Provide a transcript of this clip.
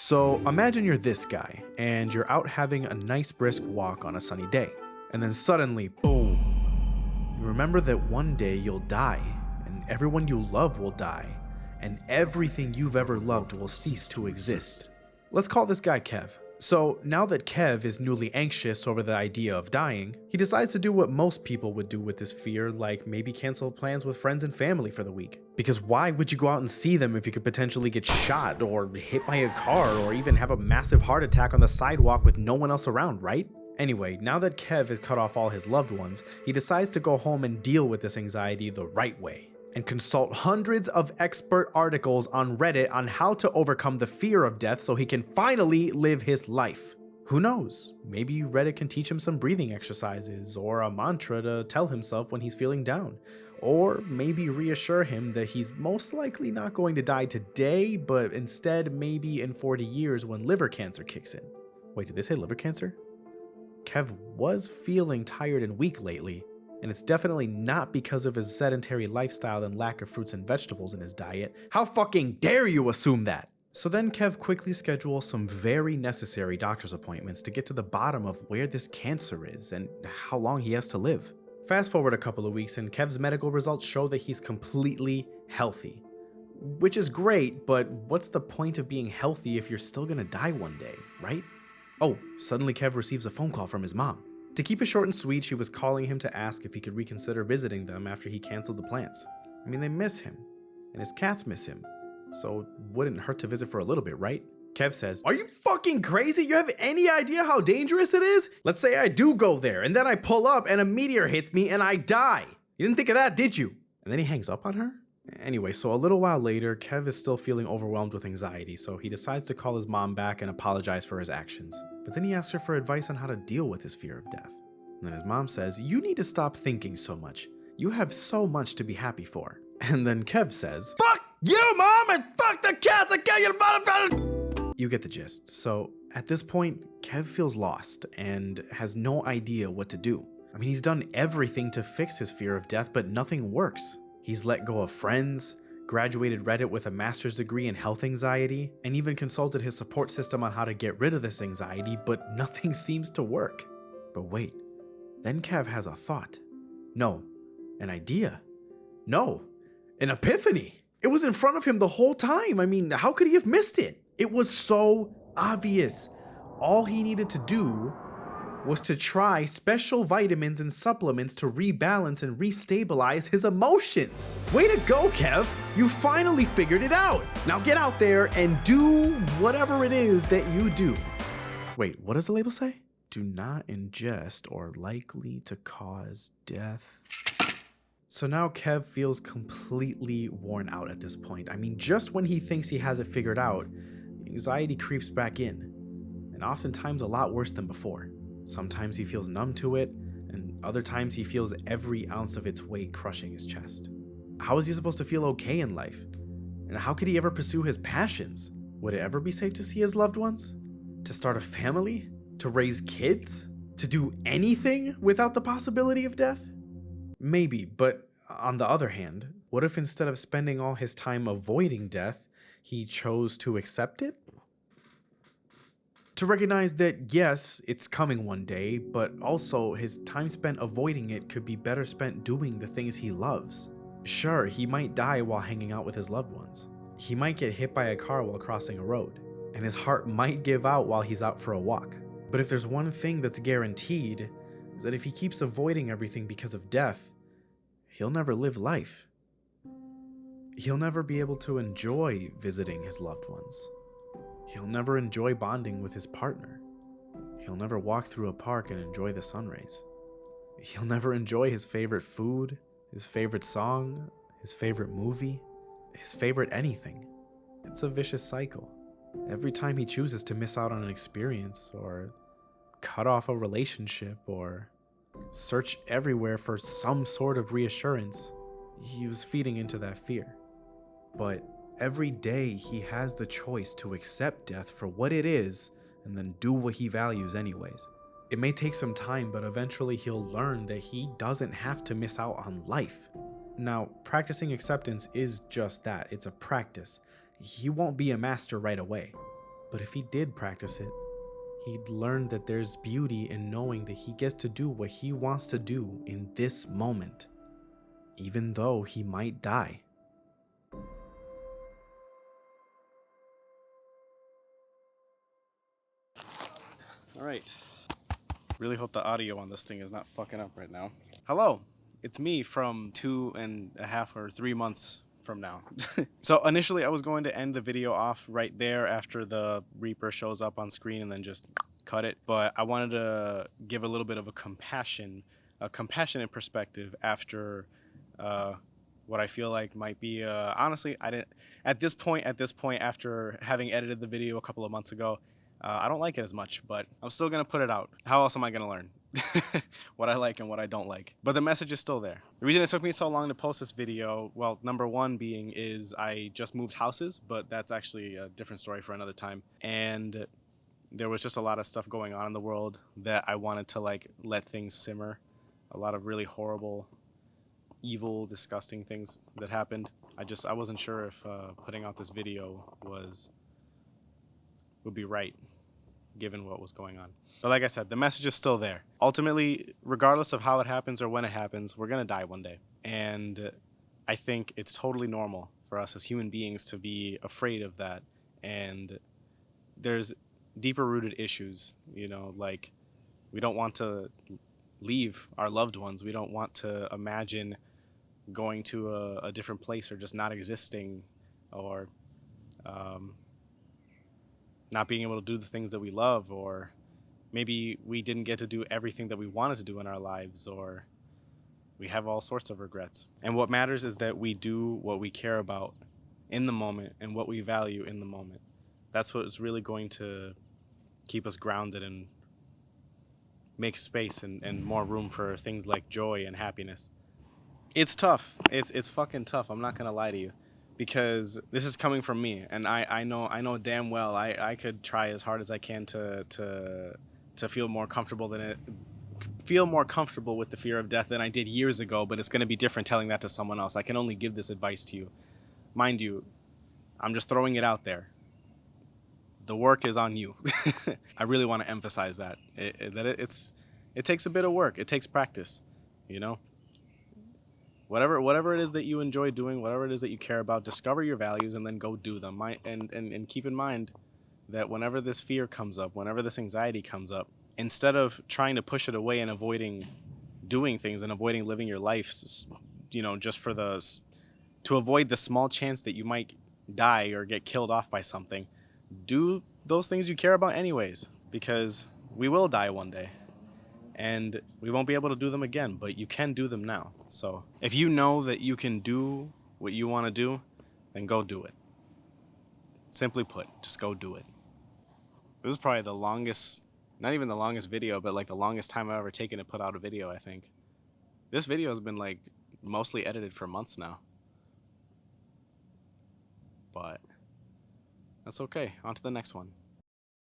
So imagine you're this guy, and you're out having a nice brisk walk on a sunny day. And then suddenly, boom, you remember that one day you'll die, and everyone you love will die, and everything you've ever loved will cease to exist. Let's call this guy Kev. So now that Kev is newly anxious over the idea of dying, he decides to do what most people would do with this fear, like maybe cancel plans with friends and family for the week. Because why would you go out and see them if you could potentially get shot or hit by a car or even have a massive heart attack on the sidewalk with no one else around, right? Anyway, now that Kev has cut off all his loved ones, he decides to go home and deal with this anxiety the right way, and consult hundreds of expert articles on Reddit on how to overcome the fear of death so he can finally live his life. Who knows? Maybe Reddit can teach him some breathing exercises or a mantra to tell himself when he's feeling down. Or maybe reassure him that he's most likely not going to die today, but instead maybe in 40 years when liver cancer kicks in. Wait, did they say liver cancer? Kev was feeling tired and weak lately, and it's definitely not because of his sedentary lifestyle and lack of fruits and vegetables in his diet. How fucking dare you assume that? So then Kev quickly schedules some very necessary doctor's appointments to get to the bottom of where this cancer is and how long he has to live. Fast forward a couple of weeks and Kev's medical results show that he's completely healthy. Which is great, but what's the point of being healthy if you're still gonna die one day, right? Oh, suddenly Kev receives a phone call from his mom. To keep it short and sweet, she was calling him to ask if he could reconsider visiting them after he canceled the plans. I mean, they miss him, and his cats miss him, so it wouldn't hurt to visit for a little bit, right? Kev says, "Are you fucking crazy? You have any idea how dangerous it is? Let's say I do go there, and then I pull up, and a meteor hits me, and I die. You didn't think of that, did you?" And then he hangs up on her? Anyway, so a little while later, Kev is still feeling overwhelmed with anxiety, so he decides to call his mom back and apologize for his actions. But then he asks her for advice on how to deal with his fear of death. And then his mom says, "You need to stop thinking so much. You have so much to be happy for." And then Kev says, "Fuck you, Mom, and fuck the cats, I can't get about it." You get the gist. So at this point, Kev feels lost and has no idea what to do. I mean, he's done everything to fix his fear of death, but nothing works. He's let go of friends, graduated Reddit with a master's degree in health anxiety, and even consulted his support system on how to get rid of this anxiety, but nothing seems to work. But wait, then Kev has a thought. No, an idea. No, an epiphany. It was in front of him the whole time. I mean, how could he have missed it? It was so obvious. All he needed to do was to try special vitamins and supplements to rebalance and restabilize his emotions. Way to go, Kev! You finally figured it out! Now get out there and do whatever it is that you do. Wait, what does the label say? Do not ingest or likely to cause death. So now Kev feels completely worn out at this point. I mean, just when he thinks he has it figured out, anxiety creeps back in, and oftentimes a lot worse than before. Sometimes he feels numb to it, and other times he feels every ounce of its weight crushing his chest. How is he supposed to feel okay in life? And how could he ever pursue his passions? Would it ever be safe to see his loved ones? To start a family? To raise kids? To do anything without the possibility of death? Maybe, but on the other hand, what if instead of spending all his time avoiding death, he chose to accept it? To recognize that, yes, it's coming one day, but also his time spent avoiding it could be better spent doing the things he loves. Sure, he might die while hanging out with his loved ones. He might get hit by a car while crossing a road, and his heart might give out while he's out for a walk. But if there's one thing that's guaranteed, is that if he keeps avoiding everything because of death, he'll never live life. He'll never be able to enjoy visiting his loved ones. He'll never enjoy bonding with his partner. He'll never walk through a park and enjoy the sun rays. He'll never enjoy his favorite food, his favorite song, his favorite movie, his favorite anything. It's a vicious cycle. Every time he chooses to miss out on an experience or cut off a relationship or search everywhere for some sort of reassurance, he was feeding into that fear. But every day he has the choice to accept death for what it is and then do what he values anyways. It may take some time, but eventually he'll learn that he doesn't have to miss out on life. Now, practicing acceptance is just that. It's a practice. He won't be a master right away. But if he did practice it, he'd learn that there's beauty in knowing that he gets to do what he wants to do in this moment, even though he might die. All right. Really hope the audio on this thing is not fucking up right now. Hello, it's me from 2.5 or 3 months from now. So initially I was going to end the video off right there after the Reaper shows up on screen and then just cut it. But I wanted to give a little bit of a compassionate perspective after what I feel like might be, honestly, at this point, after having edited the video a couple of months ago, I don't like it as much, but I'm still going to put it out. How else am I going to learn what I like and what I don't like? But the message is still there. The reason it took me so long to post this video, well, number one being is I just moved houses, but that's actually a different story for another time. And there was just a lot of stuff going on in the world that I wanted to like let things simmer. A lot of really horrible, evil, disgusting things that happened. I wasn't sure if putting out this video would be right given what was going on. But like I said, the message is still there. Ultimately, regardless of how it happens or when it happens, we're gonna die one day. And I think it's totally normal for us as human beings to be afraid of that. And there's deeper rooted issues, you know, like we don't want to leave our loved ones. We don't want to imagine going to a different place or just not existing, or not being able to do the things that we love, or maybe we didn't get to do everything that we wanted to do in our lives, or we have all sorts of regrets. And what matters is that we do what we care about in the moment and what we value in the moment. That's what is really going to keep us grounded and make space and more room for things like joy and happiness. It's tough. It's fucking tough. I'm not gonna lie to you, because this is coming from me, and I know damn well I could try as hard as I can to feel more comfortable with the fear of death than I did years ago. But it's gonna be different telling that to someone else. I can only give this advice to you, mind you. I'm just throwing it out there. The work is on you. I really want to emphasize that it takes a bit of work. It takes practice, you know. Whatever it is that you enjoy doing, whatever it is that you care about, discover your values and then go do them. And keep in mind that whenever this fear comes up, whenever this anxiety comes up, instead of trying to push it away and avoiding doing things and avoiding living your life, you know, just to avoid the small chance that you might die or get killed off by something, do those things you care about anyways, because we will die one day. And we won't be able to do them again, but you can do them now. So if you know that you can do what you want to do, then go do it. Simply put, just go do it. This is probably the longest, not even the longest video, but like the longest time I've ever taken to put out a video, I think. This video has been like mostly edited for months now. But that's okay. On to the next one.